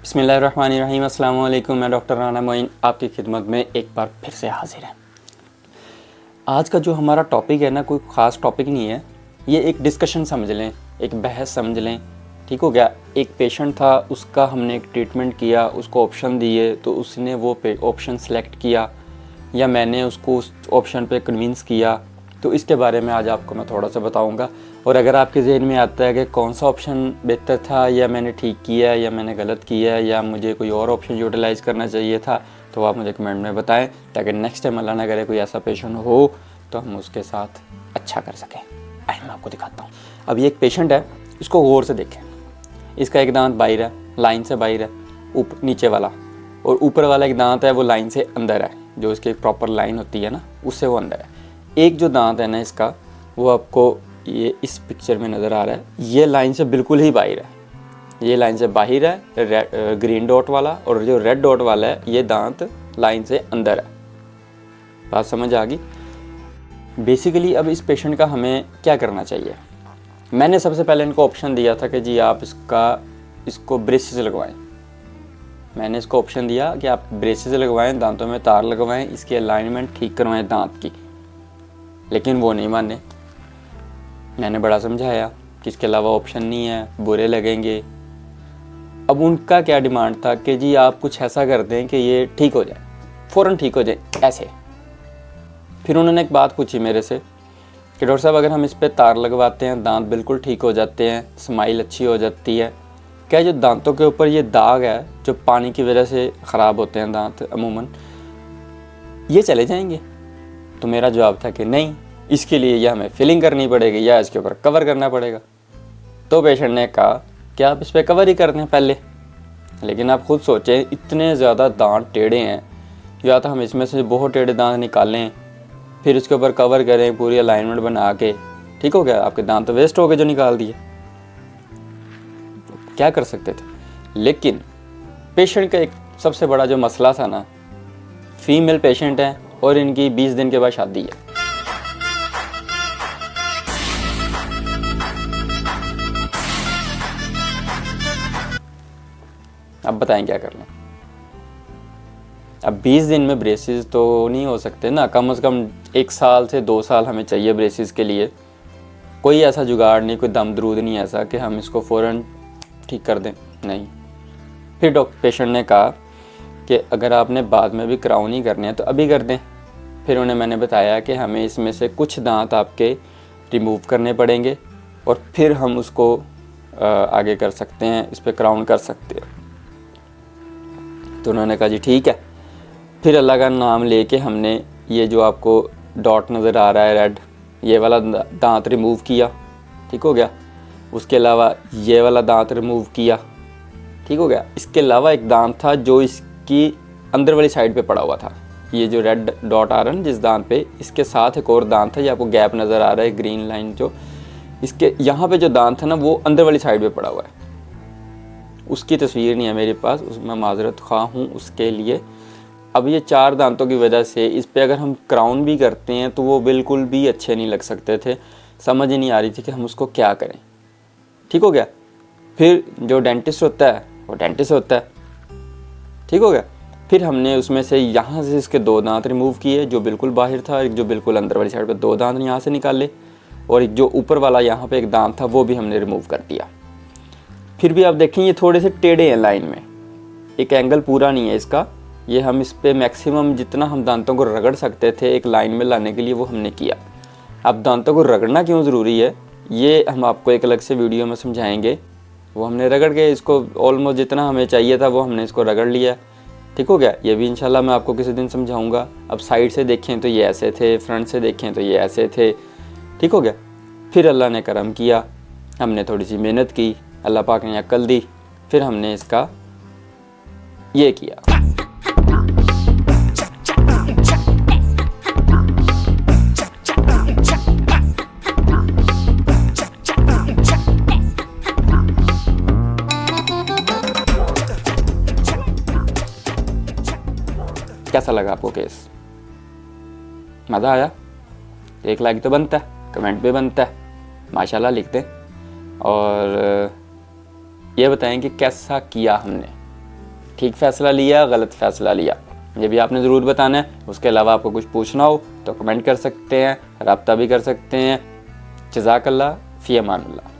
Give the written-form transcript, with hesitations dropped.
बिस्मिल्लाहिर्रहमानिर्रहीम। अस्सलाम वालेकुम। मैं डॉक्टर राना मोइन आपकी खिदमत में एक बार फिर से हाजिर है। आज का जो हमारा टॉपिक है ना, कोई ख़ास टॉपिक नहीं है, ये एक डिस्कशन समझ लें, एक बहस समझ लें। ठीक हो गया। एक पेशेंट था, उसका हमने एक ट्रीटमेंट किया, उसको ऑप्शन दिए तो उसने वो ऑप्शन सेलेक्ट किया या मैंने उसको उस ऑप्शन पे कन्विंस किया, तो इसके बारे में आज आपको मैं थोड़ा सा बताऊंगा। और अगर आपके जहन में आता है कि कौन सा ऑप्शन बेहतर था, या मैंने ठीक किया या मैंने गलत किया या मुझे कोई और ऑप्शन यूटिलाइज़ करना चाहिए था, तो आप मुझे कमेंट में बताएं, ताकि नेक्स्ट टाइम अल्लाह ना करे कोई ऐसा पेशेंट हो तो हम उसके साथ अच्छा कर सकें। आइए मैं आपको दिखाता हूँ। अब ये एक पेशेंट है, इसको गौर से देखें। इसका एक दांत बाहर है, लाइन से बाहर है, नीचे वाला, और ऊपर वाला एक दांत है वो लाइन से अंदर है, जो इसकी एक प्रॉपर लाइन होती है ना, उससे वो अंदर है। एक जो दांत है ना इसका, वो आपको ये इस पिक्चर में नज़र आ रहा है, ये लाइन से बिल्कुल ही बाहर है, ये लाइन से बाहर है ग्रीन डॉट वाला, और जो रेड डॉट वाला है ये दांत लाइन से अंदर है। बात समझ आ गई। बेसिकली अब इस पेशेंट का हमें क्या करना चाहिए। मैंने सबसे पहले इनको ऑप्शन दिया था कि जी आप इसको ब्रेसेस लगवाएं। मैंने इसको ऑप्शन दिया कि आप ब्रेसेस लगवाएं, दांतों में तार लगवाएं, इसकी अलाइनमेंट ठीक करवाएं दांत की, लेकिन वो नहीं माने। मैंने बड़ा समझाया कि इसके अलावा ऑप्शन नहीं है, बुरे लगेंगे। अब उनका क्या डिमांड था कि जी आप कुछ ऐसा कर दें कि ये ठीक हो जाए, फ़ौरन ठीक हो जाए ऐसे। फिर उन्होंने एक बात पूछी मेरे से कि डॉक्टर साहब, अगर हम इस पर तार लगवाते हैं दांत बिल्कुल ठीक हो जाते हैं, स्माइल अच्छी हो जाती है, क्या जो दांतों के ऊपर ये दाग है जो पानी की वजह से ख़राब होते हैं दांत अमूमन, ये चले जाएंगे? तो मेरा जवाब था कि नहीं, इसके लिए या हमें फिलिंग करनी पड़ेगी या इसके ऊपर कवर करना पड़ेगा। तो पेशेंट ने कहा कि आप इस पर कवर ही कर दें पहले। लेकिन आप खुद सोचें, इतने ज़्यादा दांत टेढ़े हैं, या तो हम इसमें से बहुत टेढ़े दांत निकालें, फिर उसके ऊपर कवर करें पूरी अलाइनमेंट बना के, ठीक हो गया, आपके दांत तो वेस्ट हो गए जो निकाल दिए। क्या कर सकते थे। लेकिन पेशेंट का एक सबसे बड़ा जो मसला था ना, फीमेल पेशेंट है और इनकी 20 दिन के बाद शादी है। अब बताएं क्या कर लें। अब 20 दिन में ब्रेसेस तो नहीं हो सकते ना, कम से कम 1 साल से 2 साल हमें चाहिए ब्रेसेस के लिए। कोई ऐसा जुगाड़ नहीं, कोई दम दरूद नहीं ऐसा कि हम इसको फ़ौरन ठीक कर दें, नहीं। फिर पेशेंट ने कहा कि अगर आपने बाद में भी क्राउन ही करने हैं तो अभी कर दें। फिर उन्हें मैंने बताया कि हमें इसमें से कुछ दांत आपके रिमूव करने पड़ेंगे और फिर हम उसको आगे कर सकते हैं, इस पर क्राउन कर सकते हैं। तो उन्होंने कहा जी ठीक है। फिर अल्लाह का नाम लेके हमने ये जो आपको डॉट नज़र आ रहा है रेड, ये वाला दांत रिमूव किया, ठीक हो गया। उसके अलावा ये वाला दांत रिमूव किया, ठीक हो गया। इसके अलावा एक दांत था जो इसकी अंदर वाली साइड पे पड़ा हुआ था, ये जो रेड डॉट आ रहा है ना जिस दांत पे, इसके साथ एक और दांत था, ये आपको गैप नज़र आ रहा है ग्रीन लाइन, जो इसके यहाँ पे जो दांत है ना वो अंदर वाली साइड पे पड़ा हुआ है। उसकी तस्वीर नहीं है मेरे पास, उसमें माजरत ख़्वाह हूँ उसके लिए। अब ये 4 दांतों की वजह से इस पे अगर हम क्राउन भी करते हैं तो वो बिल्कुल भी अच्छे नहीं लग सकते थे, समझ ही नहीं आ रही थी कि हम उसको क्या करें, ठीक हो गया। फिर जो डेंटिस्ट होता है वो डेंटिस्ट होता है, ठीक हो गया। फिर हमने उसमें से यहाँ से इसके 2 दांत रिमूव किए जो बिल्कुल बाहर था, एक जो बिल्कुल अंदर वाली साइड पर 2 दांत यहाँ से निकाले, और एक जो ऊपर वाला यहाँ पे एक दांत था वो भी हमने रिमूव कर दिया। फिर भी आप देखें ये थोड़े से टेढ़े हैं लाइन में, एक एंगल पूरा नहीं है इसका। ये हम इस पे मैक्सिमम जितना हम दांतों को रगड़ सकते थे एक लाइन में लाने के लिए वो हमने किया। अब दांतों को रगड़ना क्यों ज़रूरी है ये हम आपको एक अलग से वीडियो में समझाएंगे। वो हमने रगड़ के इसको ऑलमोस्ट जितना हमें चाहिए था वो हमने इसको रगड़ लिया, ठीक हो गया। ये भी इंशाल्लाह मैं आपको किसी दिन समझाऊंगा। अब साइड से देखें तो ये ऐसे थे, फ्रंट से देखें तो ये ऐसे थे, ठीक हो गया। फिर अल्लाह ने करम किया, हमने थोड़ी सी मेहनत की, अल्लाह पाक ने अक्ल दी, फिर हमने इसका ये किया। कैसा लगा आपको केस? मज़ा आया? 1 लाइक तो बनता है, कमेंट भी बनता है, माशाल्लाह लिख दें, और ये बताएं कि कैसा किया हमने। ठीक फ़ैसला लिया, गलत फ़ैसला लिया, ये भी आपने ज़रूर बताना है। उसके अलावा आपको कुछ पूछना हो तो कमेंट कर सकते हैं, राब्ता भी कर सकते हैं। जज़ाकल्लाह, फ़ी अमानिल्लाह।